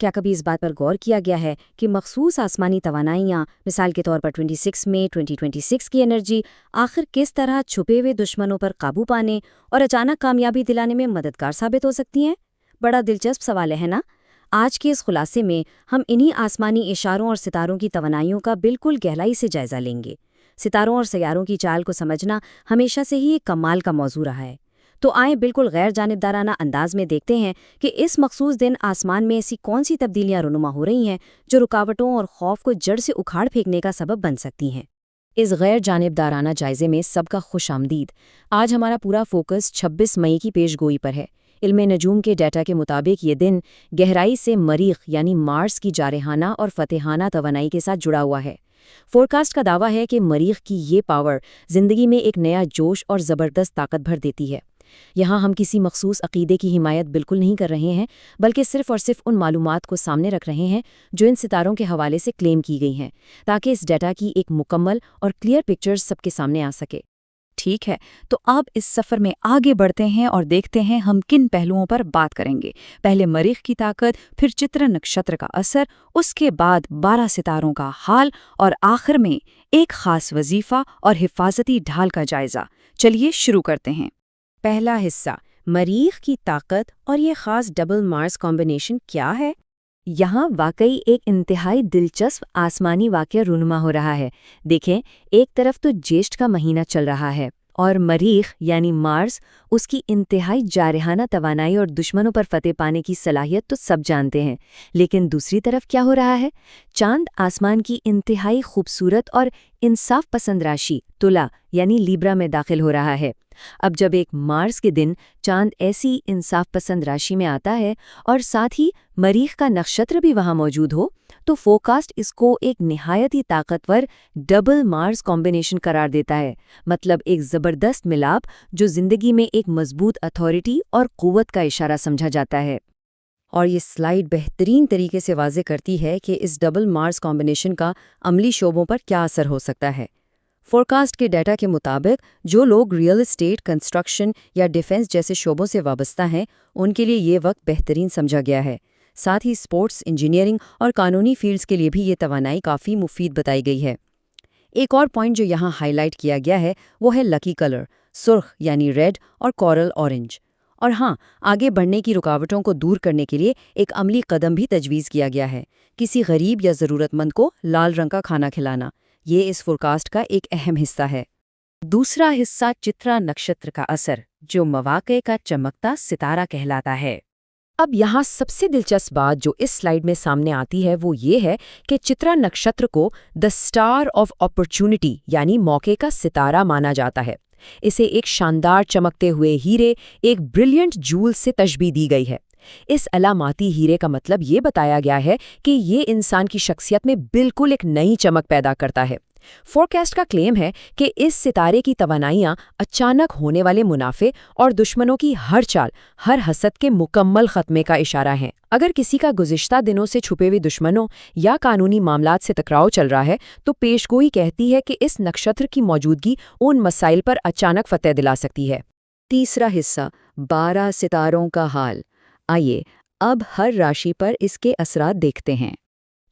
کیا کبھی اس بات پر غور کیا گیا ہے کہ مخصوص آسمانی توانائیاں، مثال کے طور پر 26 مئی 2026 کی انرجی، آخر کس طرح چھپے ہوئے دشمنوں پر قابو پانے اور اچانک کامیابی دلانے میں مددگار ثابت ہو سکتی ہیں؟ بڑا دلچسپ سوال ہے نا؟ آج کے اس خلاصے میں ہم انہی آسمانی اشاروں اور ستاروں کی توانائیوں کا بالکل گہرائی سے جائزہ لیں گے۔ ستاروں اور سیاروں کی چال کو سمجھنا ہمیشہ سے ہی ایک کمال کا موضوع رہا ہے۔ تو آئیں بالکل غیر جانبدارانہ انداز میں دیکھتے ہیں کہ اس مخصوص دن آسمان میں ایسی کون سی تبدیلیاں رونما ہو رہی ہیں جو رکاوٹوں اور خوف کو جڑ سے اکھاڑ پھینکنے کا سبب بن سکتی ہیں۔ اس غیر جانبدارانہ جائزے میں سب کا خوش آمدید۔ آج ہمارا پورا فوکس 26 مئی کی پیش گوئی پر ہے۔ علم نجوم کے ڈیٹا کے مطابق یہ دن گہرائی سے مریخ یعنی مارس کی جارحانہ اور فتحانہ توانائی کے ساتھ جڑا ہوا ہے۔ فورکاسٹ کا دعویٰ ہے کہ مریخ کی یہ پاور زندگی میں ایک نیا جوش اور زبردست طاقت بھر دیتی ہے۔ یہاں ہم کسی مخصوص عقیدے کی حمایت بالکل نہیں کر رہے ہیں، بلکہ صرف اور صرف ان معلومات کو سامنے رکھ رہے ہیں جو ان ستاروں کے حوالے سے کلیم کی گئی ہیں، تاکہ اس ڈیٹا کی ایک مکمل اور کلیئر پکچر سب کے سامنے آ سکے۔ ٹھیک ہے، تو اب اس سفر میں آگے بڑھتے ہیں اور دیکھتے ہیں ہم کن پہلوؤں پر بات کریں گے۔ پہلے مریخ کی طاقت، پھر چترا نکشتر کا اثر، اس کے بعد 12 ستاروں کا حال اور آخر میں ایک خاص وظیفہ اور حفاظتی ڈھال کا جائزہ۔ چلیے شروع کرتے ہیں۔ پہلا حصہ، مریخ کی طاقت اور یہ خاص ڈبل مارس کمبینیشن کیا ہے؟ یہاں واقعی ایک انتہائی دلچسپ آسمانی واقعہ رونما ہو رہا ہے۔ دیکھیں، ایک طرف تو جیشٹ کا مہینہ چل رہا ہے اور مریخ یعنی مارس، اس کی انتہائی جارحانہ توانائی اور دشمنوں پر فتح پانے کی صلاحیت تو سب جانتے ہیں، لیکن دوسری طرف کیا ہو رہا ہے؟ چاند آسمان کی انتہائی خوبصورت اور انصاف پسند راشی تلا یعنی لیبرا میں داخل ہو رہا ہے۔ اب جب ایک مارس کے دن چاند ایسی انصاف پسند راشی میں آتا ہے اور ساتھ ہی مریخ کا نکشتر بھی وہاں موجود ہو، تو فورکاسٹ اس کو ایک نہایت ہی طاقتور ڈبل مارس کمبینیشن قرار دیتا ہے، مطلب ایک زبردست ملاپ جو زندگی میں ایک مضبوط اتھارٹی اور قوت کا اشارہ سمجھا جاتا ہے۔ اور یہ سلائیڈ بہترین طریقے سے واضح کرتی ہے کہ اس ڈبل مارس کمبینیشن کا عملی شعبوں پر کیا اثر ہو سکتا ہے۔ فورکاسٹ کے ڈیٹا کے مطابق جو لوگ ریئل اسٹیٹ، کنسٹرکشن یا ڈیفنس جیسے شعبوں سے وابستہ ہیں، ان کے لیے یہ وقت بہترین سمجھا گیا ہے۔ ساتھ ہی سپورٹس، انجینئرنگ اور قانونی فیلڈز کے لیے بھی یہ توانائی کافی مفید بتائی گئی ہے۔ ایک اور پوائنٹ جو یہاں ہائی لائٹ کیا گیا ہے وہ ہے لکی کلر، سرخ یعنی ریڈ اور کورل اورنج۔ اور ہاں، آگے بڑھنے کی رکاوٹوں کو دور کرنے کے لیے ایک عملی قدم بھی تجویز کیا گیا ہے، کسی غریب یا ضرورت مند کو لال رنگ کا کھانا کھلانا۔ یہ اس فورکاسٹ کا ایک اہم حصہ ہے۔ دوسرا حصہ چترا نکشتر کا اثر، جو مواقع کا چمکتا ستارہ کہلاتا ہے۔ اب یہاں سب سے دلچسپ بات جو اس سلائیڈ میں سامنے آتی ہے وہ یہ ہے کہ چترا نکشتر کو دی اسٹار آف اپرچونٹی یعنی موقع کا ستارہ مانا جاتا ہے۔ اسے ایک شاندار چمکتے ہوئے ہیرے، ایک بریلینٹ جول سے تشبیہ دی گئی ہے۔ اس علاماتی ہیرے کا مطلب یہ بتایا گیا ہے کہ یہ انسان کی شخصیت میں بالکل ایک نئی چمک پیدا کرتا ہے۔ فورکاسٹ کا کلیم ہے کہ اس ستارے کی توانائیاں اچانک ہونے والے منافع اور دشمنوں کی ہر چال، ہر حسد کے مکمل خاتمے کا اشارہ ہیں۔ اگر کسی کا گزشتہ دنوں سے چھپے ہوئے دشمنوں یا قانونی معاملات سے ٹکراؤ چل رہا ہے، تو پیشگوئی کہتی ہے کہ اس نکشتر کی موجودگی ان مسائل پر اچانک فتح دلا سکتی ہے۔ تیسرا حصہ، 12 ستاروں کا حال۔ آئیے اب ہر راشی پر اس کے اثرات دیکھتے ہیں۔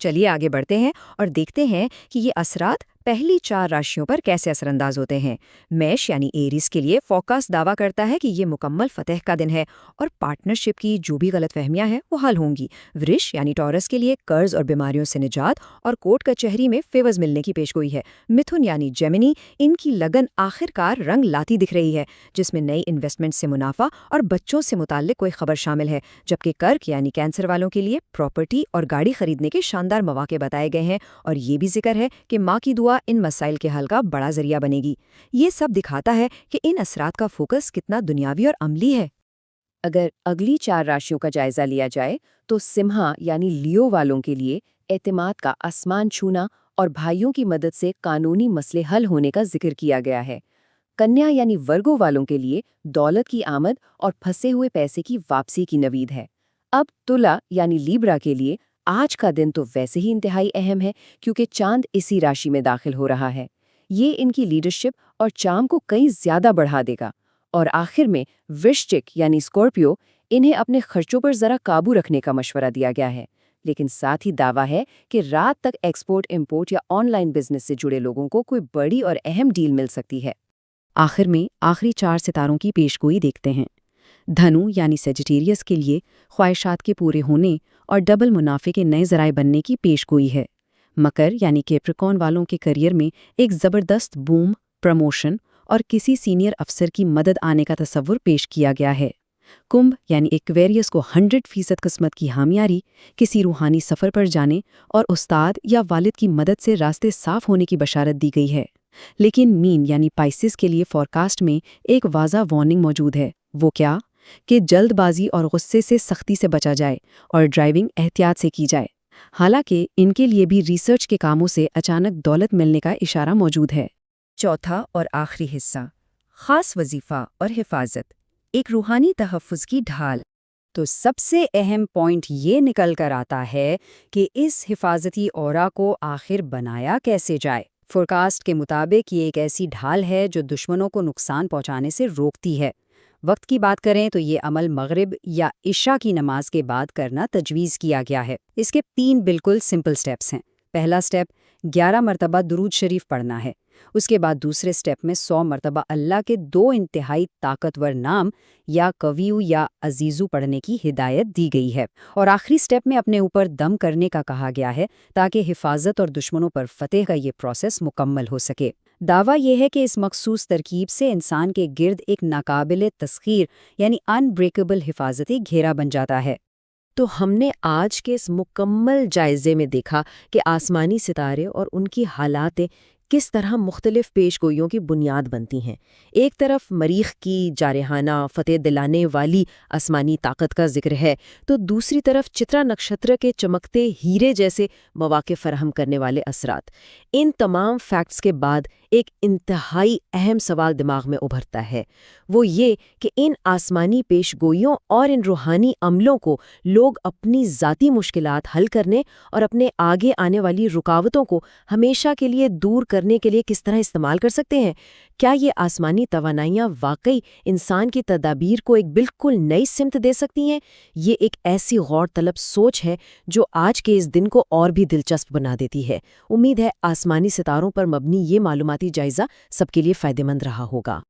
چلیے آگے بڑھتے ہیں اور دیکھتے ہیں کہ یہ اثرات پہلی 4 راشیوں پر کیسے اثر انداز ہوتے ہیں۔ میش یعنی ایریس کے لیے فورکاسٹ دعویٰ کرتا ہے کہ یہ مکمل فتح کا دن ہے اور پارٹنرشپ کی جو بھی غلط فہمیاں ہیں وہ حل ہوں گی۔ ورش یعنی ٹورس کے لیے قرض اور بیماریوں سے نجات اور کورٹ کچہری میں فیوز ملنے کی پیشگوئی ہے۔ متھن یعنی جیمنی، ان کی لگن آخر کار رنگ لاتی دکھ رہی ہے، جس میں نئی انویسٹمنٹ سے منافع اور بچوں سے متعلق کوئی خبر شامل ہے۔ جبکہ کرک یعنی کینسر والوں کے لیے پراپرٹی اور گاڑی خریدنے کے شاندار مواقع بتائے گئے ہیں، اور یہ بھی ذکر ہے کہ ماں کی دعا ان مسائل کے حل کا بڑا ذریعہ بنے گی۔ یہ سب دکھاتا ہے کہ ان اثرات کا فوکس کتنا دنیاوی اور عملی ہے۔ اگر اگلی 4 راشیوں کا جائزہ لیا جائے تو سمہا یعنی لیو والوں کے لیے اعتماد کا آسمان چھونا اور بھائیوں کی مدد سے قانونی مسئلے حل ہونے کا ذکر کیا گیا ہے۔ کنیا یعنی ورگو والوں کے لیے دولت کی آمد اور پھنسے ہوئے پیسے کی واپسی کی نوید ہے۔ اب تلا یعنی لیبرا کے لیے آج کا دن تو ویسے ہی انتہائی اہم ہے، کیونکہ چاند اسی راشی میں داخل ہو رہا ہے۔ یہ ان کی لیڈرشپ اور چام کو کئی زیادہ بڑھا دے گا۔ اور آخر میں ورشچک یعنی اسکورپیو، انہیں اپنے خرچوں پر ذرا قابو رکھنے کا مشورہ دیا گیا ہے۔ لیکن ساتھ ہی دعویٰ ہے کہ رات تک ایکسپورٹ امپورٹ یا آن لائن بزنس سے جڑے لوگوں کو کوئی بڑی اور اہم ڈیل مل سکتی ہے۔ آخر میں آخری 4 ستاروں کی پیشگوئی دیکھتے ہیں۔ دھنو یعنی سیجیٹیریس کے لیے خواہشات کے پورے ہونے اور ڈبل منافع کے نئے ذرائع بننے کی پیشگوئی ہے۔ مکر یعنی کیپریکون والوں کے کیریئر میں ایک زبردست بوم، پروموشن اور کسی سینئر افسر کی مدد آنے کا تصور پیش کیا گیا ہے۔ کمبھ یعنی ایکویریس کو 100% قسمت کی حامیاری، کسی روحانی سفر پر جانے اور استاد یا والد کی مدد سے راستے صاف ہونے کی بشارت دی گئی ہے۔ لیکن مین یعنی پائسس کے لیے فورکاسٹ میں ایک واضح وارننگ موجود ہے۔ وہ کیا؟ کہ جلد بازی اور غصے سے سختی سے بچا جائے اور ڈرائیونگ احتیاط سے کی جائے۔ حالانکہ ان کے لیے بھی ریسرچ کے کاموں سے اچانک دولت ملنے کا اشارہ موجود ہے۔ چوتھا اور آخری حصہ، خاص وظیفہ اور حفاظت، ایک روحانی تحفظ کی ڈھال۔ تو سب سے اہم پوائنٹ یہ نکل کر آتا ہے کہ اس حفاظتی اورا کو آخر بنایا کیسے جائے۔ فورکاسٹ کے مطابق یہ ایک ایسی ڈھال ہے جو دشمنوں کو نقصان پہنچانے سے روکتی ہے۔ وقت کی بات کریں تو یہ عمل مغرب یا عشاء کی نماز کے بعد کرنا تجویز کیا گیا ہے۔ اس کے 3 بالکل سمپل سٹیپس ہیں۔ پہلا سٹیپ 11 مرتبہ درود شریف پڑھنا ہے۔ اس کے بعد دوسرے سٹیپ میں 100 مرتبہ اللہ کے 2 انتہائی طاقتور نام یا کویو یا عزیزو پڑھنے کی ہدایت دی گئی ہے، اور آخری سٹیپ میں اپنے اوپر دم کرنے کا کہا گیا ہے تاکہ حفاظت اور دشمنوں پر فتح کا یہ پروسیس مکمل ہو سکے۔ دعویٰ یہ ہے کہ اس مخصوص ترکیب سے انسان کے گرد ایک ناقابل تسخیر یعنی ان بریکیبل حفاظتی گھیرا بن جاتا ہے۔ تو ہم نے آج کے اس مکمل جائزے میں دیکھا کہ آسمانی ستارے اور ان کی حالات کس طرح مختلف پیشگوئیوں کی بنیاد بنتی ہیں۔ ایک طرف مریخ کی جارحانہ فتح دلانے والی آسمانی طاقت کا ذکر ہے، تو دوسری طرف چترا نکشتر کے چمکتے ہیرے جیسے مواقع فراہم کرنے والے اثرات۔ ان تمام فیکٹس کے بعد ایک انتہائی اہم سوال دماغ میں ابھرتا ہے، وہ یہ کہ ان آسمانی پیشگوئیوں اور ان روحانی عملوں کو لوگ اپنی ذاتی مشکلات حل کرنے اور اپنے آگے آنے والی رکاوٹوں کو ہمیشہ کے لیے دور کرنے کے لیے کس طرح استعمال کر سکتے ہیں۔ کیا یہ آسمانی توانائیاں واقعی انسان کی تدابیر کو ایک بالکل نئی سمت دے سکتی ہیں؟ یہ ایک ایسی غور طلب سوچ ہے جو آج کے اس دن کو اور بھی دلچسپ بنا دیتی ہے۔ امید ہے آسمانی ستاروں پر مبنی یہ معلوماتی جائزہ سب کے لیے فائدہ مند رہا ہوگا۔